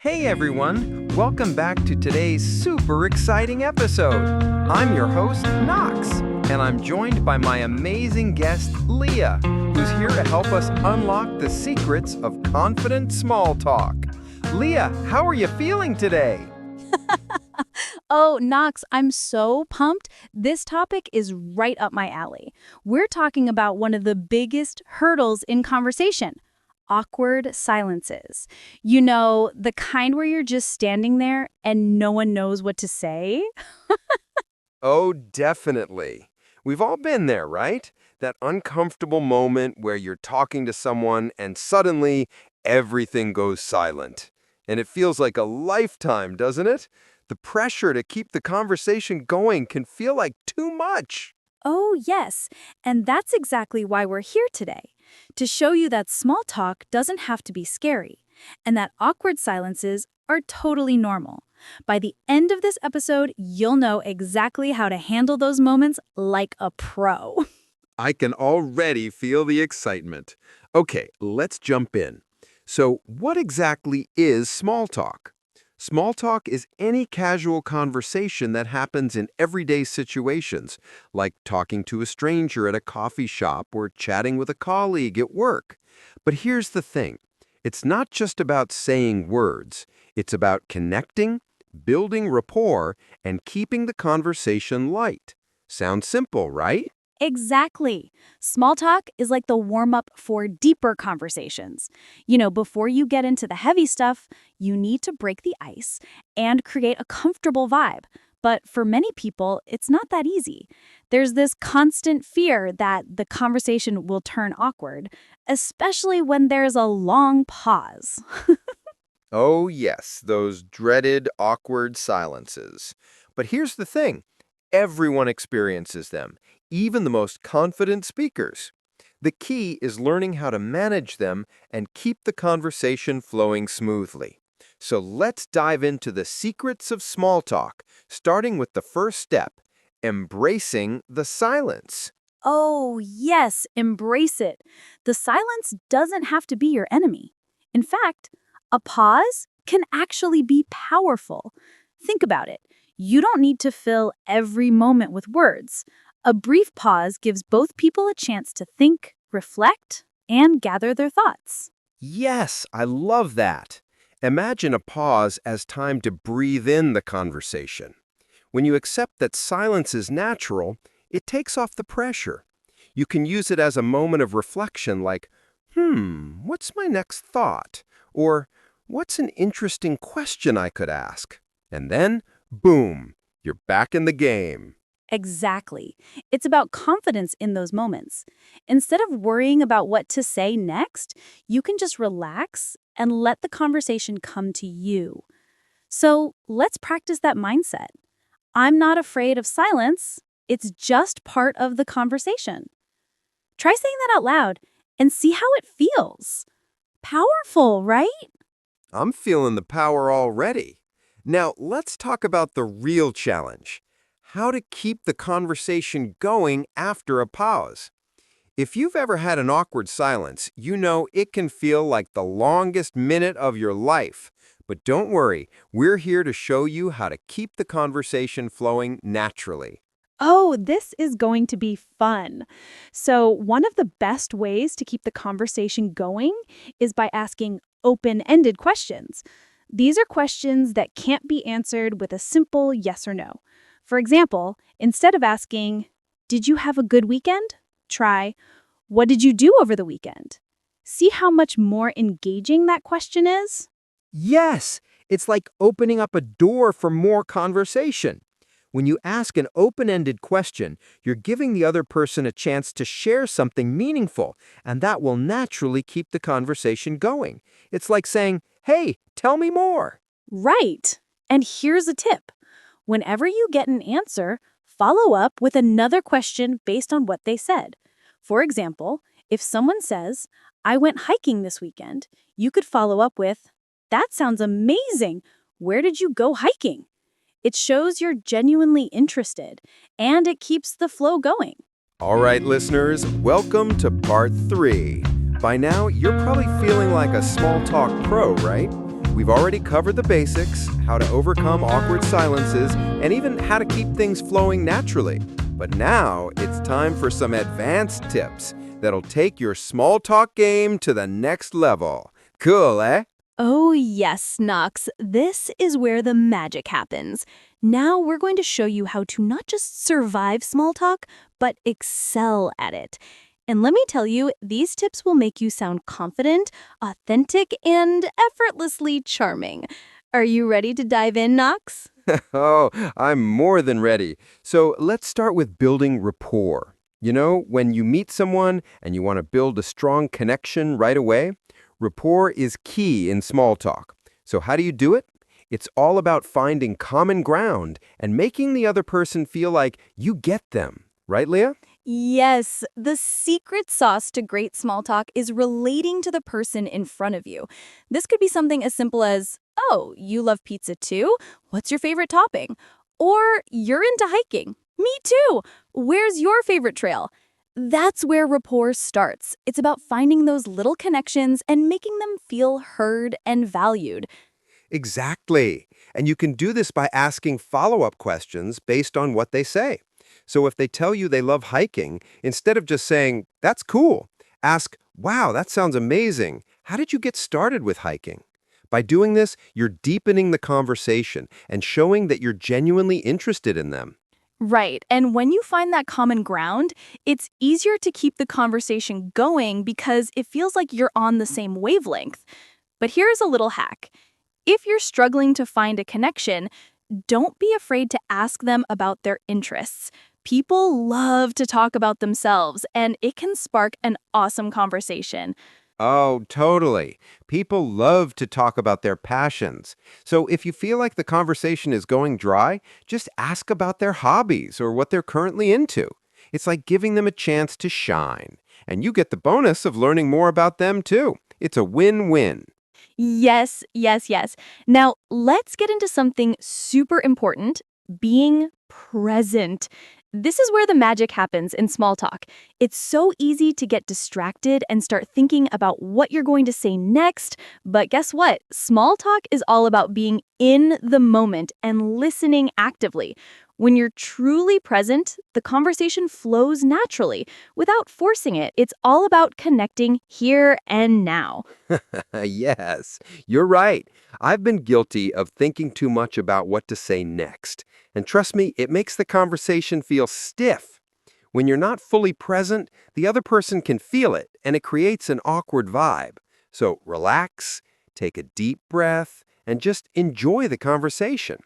Hey everyone, welcome back to today's super exciting episode. I'm your host, Knox, and I'm joined by my amazing guest, Liya, who's here to help us unlock the secrets of confident small talk. Liya, how are you feeling today? Oh, Knox, I'm so pumped. This topic is right up my alley. We're talking about one of the biggest hurdles in conversation. Awkward silences. You know, the kind where you're just standing there and no one knows what to say? Oh, definitely. We've all been there, right? That uncomfortable moment where you're talking to someone and suddenly everything goes silent. And it feels like a lifetime, doesn't it? The pressure to keep the conversation going can feel like too much. Oh, yes. And that's exactly why we're here today. To show you that small talk doesn't have to be scary, and that awkward silences are totally normal. By the end of this episode, you'll know exactly how to handle those moments like a pro. I can already feel the excitement. Okay, let's jump in. So, what exactly is small talk? Small talk is any casual conversation that happens in everyday situations, like talking to a stranger at a coffee shop or chatting with a colleague at work. But here's the thing. It's not just about saying words. It's about connecting, building rapport, and keeping the conversation light. Sounds simple, right? Exactly. Small talk is like the warm-up for deeper conversations. You know, before you get into the heavy stuff, you need to break the ice and create a comfortable vibe. But for many people, it's not that easy. There's this constant fear that the conversation will turn awkward, especially when there's a long pause. Oh, yes, those dreaded, awkward silences. But here's the thing. Everyone experiences them, even the most confident speakers. The key is learning how to manage them and keep the conversation flowing smoothly. So let's dive into the secrets of small talk, starting with the first step, embracing the silence. Oh, yes, embrace it. The silence doesn't have to be your enemy. In fact, a pause can actually be powerful. Think about it. You don't need to fill every moment with words. A brief pause gives both people a chance to think, reflect, and gather their thoughts. Yes, I love that. Imagine a pause as time to breathe in the conversation. When you accept that silence is natural, it takes off the pressure. You can use it as a moment of reflection like, what's my next thought? Or, what's an interesting question I could ask? And then, boom, you're back in the game. Exactly. It's about confidence in those moments. Instead of worrying about what to say next, you can just relax and let the conversation come to you. So let's practice that mindset. I'm not afraid of silence. It's just part of the conversation. Try saying that out loud and see how it feels. Powerful, right? I'm feeling the power already. Now, let's talk about the real challenge. How to keep the conversation going after a pause. If you've ever had an awkward silence, you know it can feel like the longest minute of your life. But don't worry, we're here to show you how to keep the conversation flowing naturally. Oh, this is going to be fun. So, one of the best ways to keep the conversation going is by asking open-ended questions. These are questions that can't be answered with a simple yes or no. For example, instead of asking, "Did you have a good weekend?" Try, "What did you do over the weekend?" See how much more engaging that question is? Yes, it's like opening up a door for more conversation. When you ask an open-ended question, you're giving the other person a chance to share something meaningful, and that will naturally keep the conversation going. It's like saying, "Hey, tell me more." Right. And here's a tip. Whenever you get an answer, follow up with another question based on what they said. For example, if someone says, "I went hiking this weekend," you could follow up with, "That sounds amazing. Where did you go hiking?" It shows you're genuinely interested, and it keeps the flow going. All right, listeners, welcome to part 3. By now, you're probably feeling like a small talk pro, right? We've already covered the basics, how to overcome awkward silences, and even how to keep things flowing naturally. But now it's time for some advanced tips that'll take your small talk game to the next level. Cool, eh? Oh, yes, Knox. This is where the magic happens. Now we're going to show you how to not just survive small talk, but excel at it. And let me tell you, these tips will make you sound confident, authentic, and effortlessly charming. Are you ready to dive in, Knox? Oh, I'm more than ready. So let's start with building rapport. You know, when you meet someone and you want to build a strong connection right away, rapport is key in small talk. So how do you do it? It's all about finding common ground and making the other person feel like you get them. Right, Leah? Yes, the secret sauce to great small talk is relating to the person in front of you. This could be something as simple as, "Oh, you love pizza too? What's your favorite topping?" Or, "You're into hiking. Me too. Where's your favorite trail?" That's where rapport starts. It's about finding those little connections and making them feel heard and valued. Exactly. And you can do this by asking follow-up questions based on what they say. So if they tell you they love hiking, instead of just saying, "That's cool," ask, "Wow, that sounds amazing. How did you get started with hiking?" By doing this, you're deepening the conversation and showing that you're genuinely interested in them. Right. And when you find that common ground, it's easier to keep the conversation going because it feels like you're on the same wavelength. But here's a little hack. If you're struggling to find a connection, don't be afraid to ask them about their interests. People love to talk about themselves, and it can spark an awesome conversation. Oh, totally. People love to talk about their passions. So if you feel like the conversation is going dry, just ask about their hobbies or what they're currently into. It's like giving them a chance to shine. And you get the bonus of learning more about them too. It's a win-win. Yes, yes, yes. Now, let's get into something super important, being present. This is where the magic happens in small talk. It's so easy to get distracted and start thinking about what you're going to say next. But guess what? Small talk is all about being in the moment and listening actively. When you're truly present, the conversation flows naturally without forcing it. It's all about connecting here and now. Yes, you're right. I've been guilty of thinking too much about what to say next. And trust me, it makes the conversation feel stiff. When you're not fully present, the other person can feel it, and it creates an awkward vibe. So relax, take a deep breath, and just enjoy the conversation.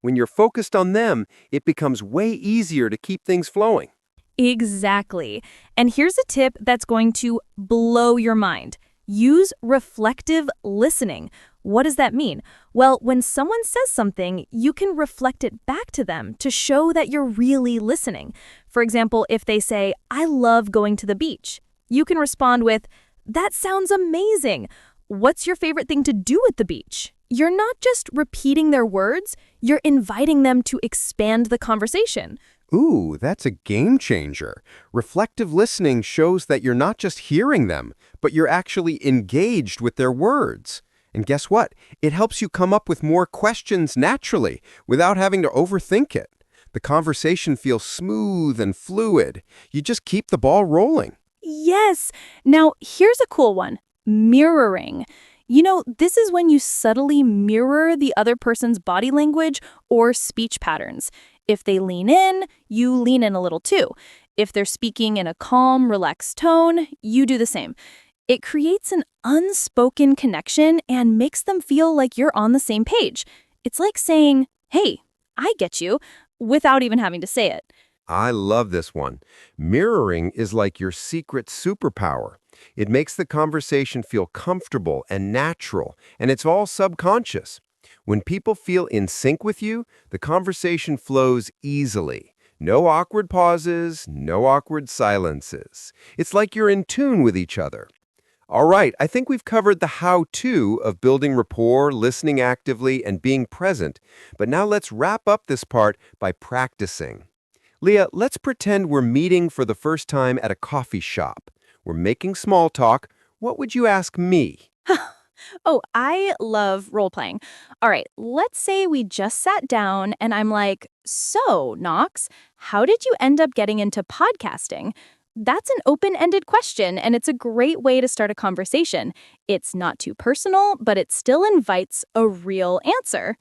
When you're focused on them, it becomes way easier to keep things flowing. Exactly. And here's a tip that's going to blow your mind. Use reflective listening. What does that mean? Well, when someone says something, you can reflect it back to them to show that you're really listening. For example, if they say, "I love going to the beach," you can respond with, "That sounds amazing. What's your favorite thing to do at the beach?" You're not just repeating their words, you're inviting them to expand the conversation. Ooh, that's a game changer. Reflective listening shows that you're not just hearing them, but you're actually engaged with their words. And guess what? It helps you come up with more questions naturally without having to overthink it. The conversation feels smooth and fluid. You just keep the ball rolling. Yes. Now, here's a cool one. Mirroring. You know, this is when you subtly mirror the other person's body language or speech patterns. If they lean in, you lean in a little too. If they're speaking in a calm, relaxed tone, you do the same. It creates an unspoken connection and makes them feel like you're on the same page. It's like saying, "Hey, I get you," without even having to say it. I love this one. Mirroring is like your secret superpower. It makes the conversation feel comfortable and natural, and it's all subconscious. When people feel in sync with you, the conversation flows easily. No awkward pauses, no awkward silences. It's like you're in tune with each other. All right, I think we've covered the how-to of building rapport, listening actively, and being present. But now let's wrap up this part by practicing. Leah, let's pretend we're meeting for the first time at a coffee shop. We're making small talk. What would you ask me? Oh, I love role playing. All right, let's say we just sat down and I'm like, "So, Knox, how did you end up getting into podcasting?" That's an open-ended question, and it's a great way to start a conversation. It's not too personal, but it still invites a real answer.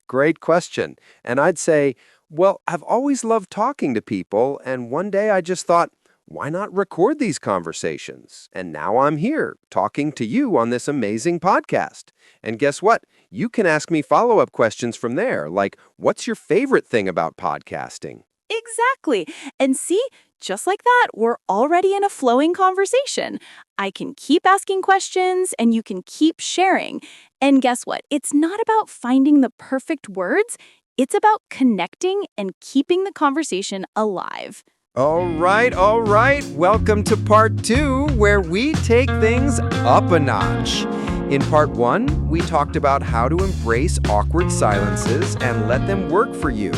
Great question. And I'd say, well, I've always loved talking to people, and one day I just thought, why not record these conversations? And now I'm here talking to you on this amazing podcast. And guess what? You can ask me follow-up questions from there, like, what's your favorite thing about podcasting? Exactly. And see, just like that, we're already in a flowing conversation. I can keep asking questions and you can keep sharing. And guess what? It's not about finding the perfect words, it's about connecting and keeping the conversation alive. All right, all right. Welcome to part two, where we take things up a notch. In part one, we talked about how to embrace awkward silences and let them work for you.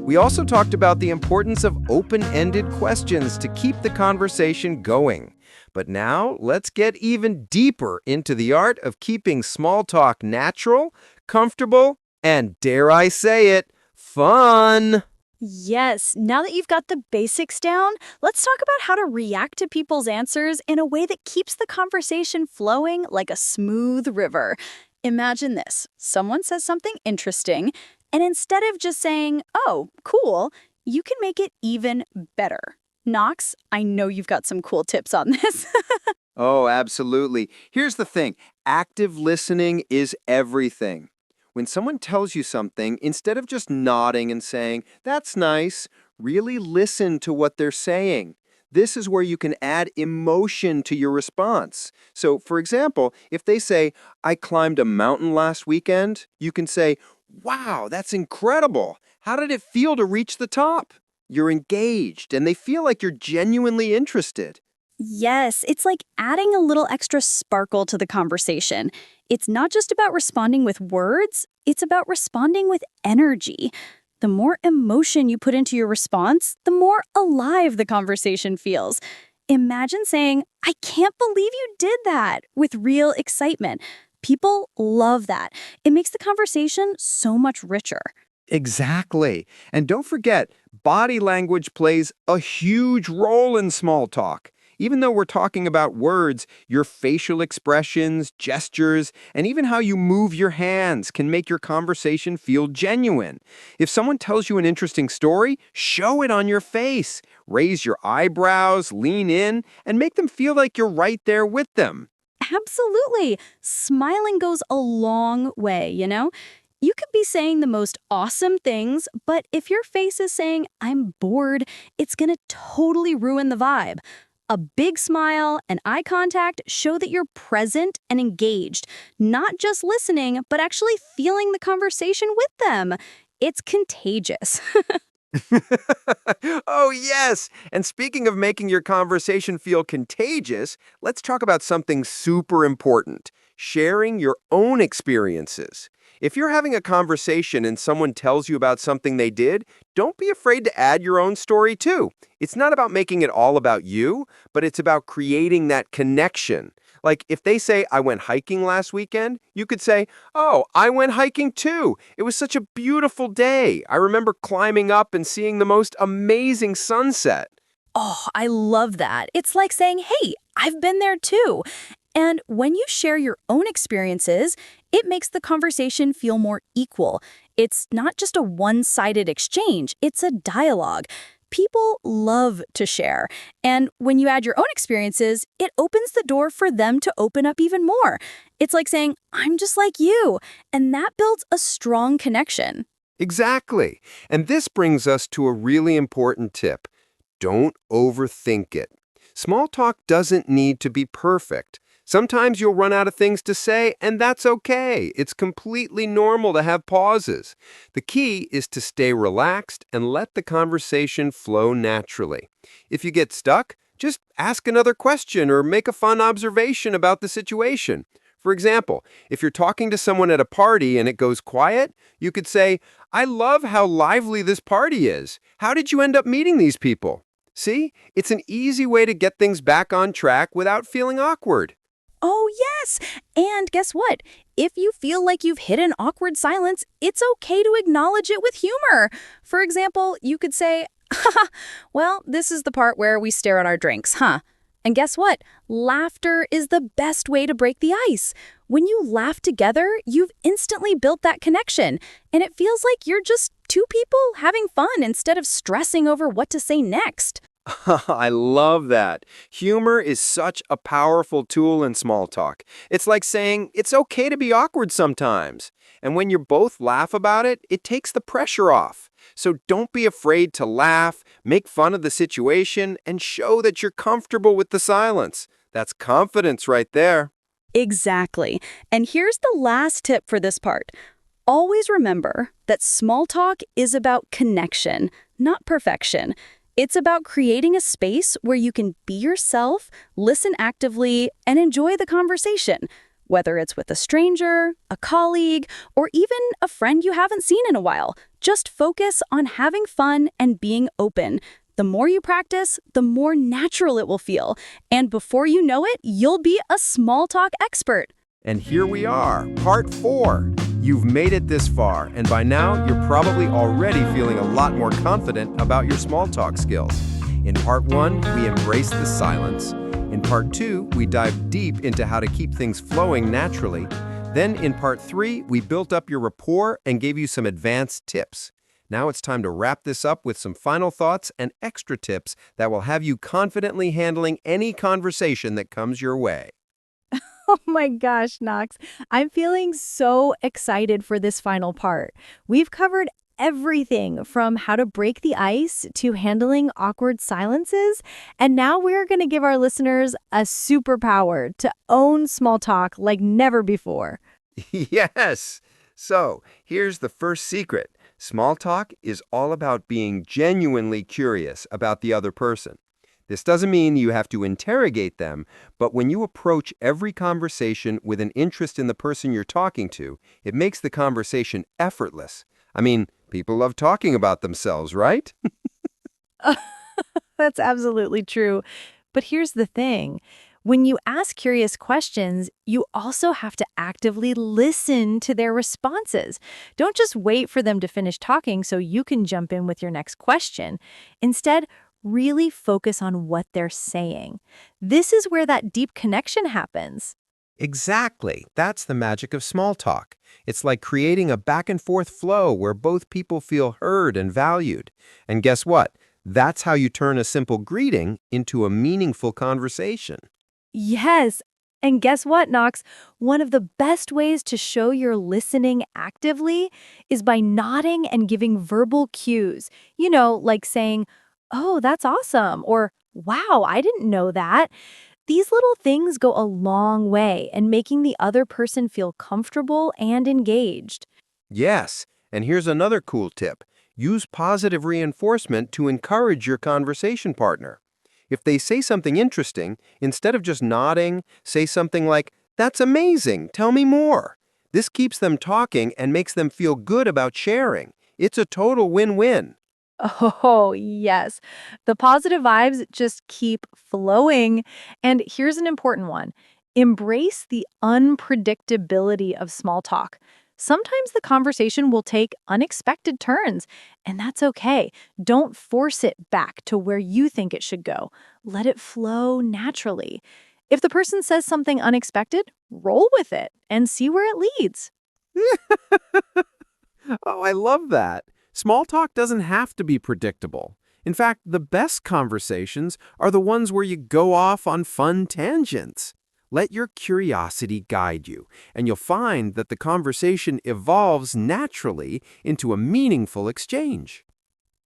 We also talked about the importance of open-ended questions to keep the conversation going. But now, let's get even deeper into the art of keeping small talk natural, comfortable, and, dare I say it, fun. Yes, now that you've got the basics down, let's talk about how to react to people's answers in a way that keeps the conversation flowing like a smooth river. Imagine this. Someone says something interesting, and instead of just saying, "Oh, cool," you can make it even better. Knox, I know you've got some cool tips on this. Oh, absolutely. Here's the thing. Active listening is everything. When someone tells you something, instead of just nodding and saying, that's nice, really listen to what they're saying. This is where you can add emotion to your response. So, for example, if they say, I climbed a mountain last weekend, you can say, wow, that's incredible. How did it feel to reach the top? You're engaged, and they feel like you're genuinely interested. Yes, it's like adding a little extra sparkle to the conversation. It's not just about responding with words, it's about responding with energy. The more emotion you put into your response, the more alive the conversation feels. Imagine saying, "I can't believe you did that," with real excitement. People love that. It makes the conversation so much richer. Exactly. And don't forget, body language plays a huge role in small talk. Even though we're talking about words, your facial expressions, gestures, and even how you move your hands can make your conversation feel genuine. If someone tells you an interesting story, show it on your face. Raise your eyebrows, lean in, and make them feel like you're right there with them. Absolutely. Smiling goes a long way, you know? You could be saying the most awesome things, but if your face is saying, "I'm bored," it's gonna totally ruin the vibe. A big smile and eye contact show that you're present and engaged, not just listening, but actually feeling the conversation with them. It's contagious. Oh, yes. And speaking of making your conversation feel contagious, let's talk about something super important: sharing your own experiences. If you're having a conversation and someone tells you about something they did, don't be afraid to add your own story too. It's not about making it all about you, but it's about creating that connection. Like if they say, I went hiking last weekend, you could say, oh, I went hiking too. It was such a beautiful day. I remember climbing up and seeing the most amazing sunset. Oh, I love that. It's like saying, "Hey, I've been there too." And when you share your own experiences, it makes the conversation feel more equal. It's not just a one-sided exchange, it's a dialogue. People love to share. And when you add your own experiences, it opens the door for them to open up even more. It's like saying, "I'm just like you." And that builds a strong connection. Exactly. And this brings us to a really important tip. Don't overthink it. Small talk doesn't need to be perfect. Sometimes you'll run out of things to say, and that's okay. It's completely normal to have pauses. The key is to stay relaxed and let the conversation flow naturally. If you get stuck, just ask another question or make a fun observation about the situation. For example, if you're talking to someone at a party and it goes quiet, you could say, I love how lively this party is. How did you end up meeting these people? See, it's an easy way to get things back on track without feeling awkward. Oh, yes! And guess what? If you feel like you've hit an awkward silence, it's okay to acknowledge it with humor. For example, you could say, haha, well, this is the part where we stare at our drinks, huh? And guess what? Laughter is the best way to break the ice. When you laugh together, you've instantly built that connection, and it feels like you're just two people having fun instead of stressing over what to say next. I love that. Humor is such a powerful tool in small talk. It's like saying it's okay to be awkward sometimes. And when you both laugh about it, it takes the pressure off. So don't be afraid to laugh, make fun of the situation, and show that you're comfortable with the silence. That's confidence right there. Exactly. And here's the last tip for this part. Always remember that small talk is about connection, not perfection. It's about creating a space where you can be yourself, listen actively, and enjoy the conversation, whether it's with a stranger, a colleague, or even a friend you haven't seen in a while. Just focus on having fun and being open. The more you practice, the more natural it will feel. And before you know it, you'll be a small talk expert. And here we are, part 4. You've made it this far, and by now you're probably already feeling a lot more confident about your small talk skills. In part 1, we embraced the silence. In part 2, we dive deep into how to keep things flowing naturally. Then in part 3, we built up your rapport and gave you some advanced tips. Now it's time to wrap this up with some final thoughts and extra tips that will have you confidently handling any conversation that comes your way. Oh my gosh, Knox. I'm feeling so excited for this final part. We've covered everything from how to break the ice to handling awkward silences, and now we're going to give our listeners a superpower to own small talk like never before. Yes! So, here's the first secret. Small talk is all about being genuinely curious about the other person. This doesn't mean you have to interrogate them, but when you approach every conversation with an interest in the person you're talking to, it makes the conversation effortless. I mean, people love talking about themselves, right? That's absolutely true. But here's the thing. When you ask curious questions, you also have to actively listen to their responses. Don't just wait for them to finish talking so you can jump in with your next question. Instead, really focus on what they're saying. This is where that deep connection happens. Exactly. That's the magic of small talk. It's like creating a back and forth flow where both people feel heard and valued. And guess what? That's how you turn a simple greeting into a meaningful conversation. Yes. And guess what, Knox? One of the best ways to show you're listening actively is by nodding and giving verbal cues. Like saying, "Oh, that's awesome," or "Wow, I didn't know that." These little things go a long way in making the other person feel comfortable and engaged. Yes, and here's another cool tip. Use positive reinforcement to encourage your conversation partner. If they say something interesting, instead of just nodding, say something like, "That's amazing, tell me more." This keeps them talking and makes them feel good about sharing. It's a total win-win. Oh, yes. The positive vibes just keep flowing. And here's an important one. Embrace the unpredictability of small talk. Sometimes the conversation will take unexpected turns, and that's okay. Don't force it back to where you think it should go. Let it flow naturally. If the person says something unexpected, roll with it and see where it leads. Oh, I love that. Small talk doesn't have to be predictable. In fact, the best conversations are the ones where you go off on fun tangents. Let your curiosity guide you, and you'll find that the conversation evolves naturally into a meaningful exchange.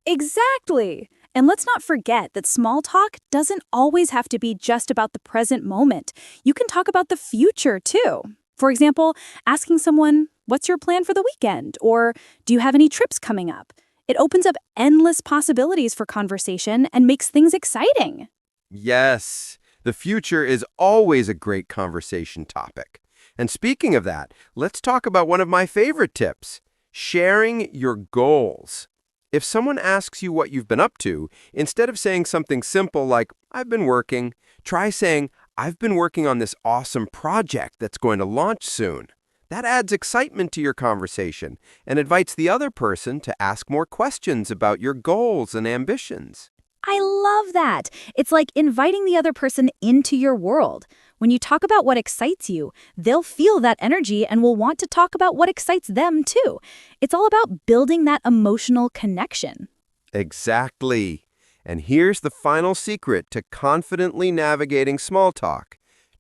Exactly. And let's not forget that small talk doesn't always have to be just about the present moment. You can talk about the future too. For example, asking someone, "What's your plan for the weekend?" Or, "Do you have any trips coming up?" It opens up endless possibilities for conversation and makes things exciting. Yes, the future is always a great conversation topic. And speaking of that, let's talk about one of my favorite tips, sharing your goals. If someone asks you what you've been up to, instead of saying something simple like, "I've been working," try saying, I've been working on this awesome project that's going to launch soon. That adds excitement to your conversation and invites the other person to ask more questions about your goals and ambitions. I love that. It's like inviting the other person into your world. When you talk about what excites you, they'll feel that energy and will want to talk about what excites them too. It's all about building that emotional connection. Exactly. And here's the final secret to confidently navigating small talk.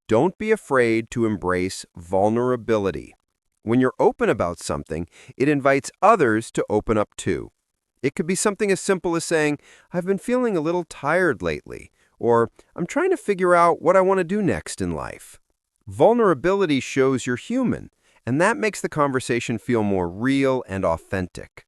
Don't be afraid to embrace vulnerability. When you're open about something, it invites others to open up too. It could be something as simple as saying, I've been feeling a little tired lately, or I'm trying to figure out what I want to do next in life. Vulnerability shows you're human, and that makes the conversation feel more real and authentic.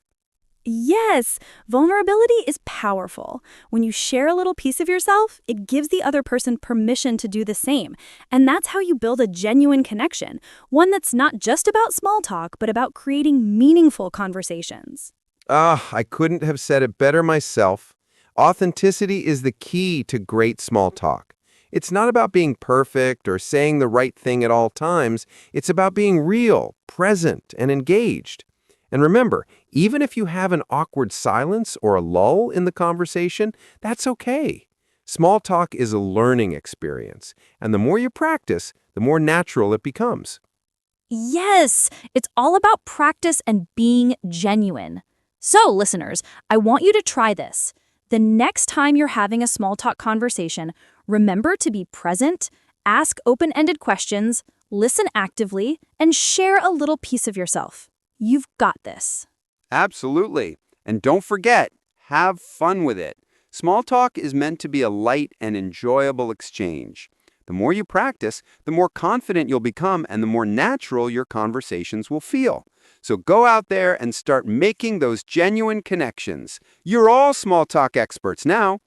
Yes, vulnerability is powerful. When you share a little piece of yourself, it gives the other person permission to do the same. And that's how you build a genuine connection, one that's not just about small talk, but about creating meaningful conversations. I couldn't have said it better myself. Authenticity is the key to great small talk. It's not about being perfect or saying the right thing at all times. It's about being real, present, and engaged. And remember, even if you have an awkward silence or a lull in the conversation, that's okay. Small talk is a learning experience, and the more you practice, the more natural it becomes. Yes, it's all about practice and being genuine. So, listeners, I want you to try this. The next time you're having a small talk conversation, remember to be present, ask open-ended questions, listen actively, and share a little piece of yourself. You've got this. Absolutely. And don't forget, have fun with it. Small talk is meant to be a light and enjoyable exchange. The more you practice, the more confident you'll become and the more natural your conversations will feel. So go out there and start making those genuine connections. You're all small talk experts now.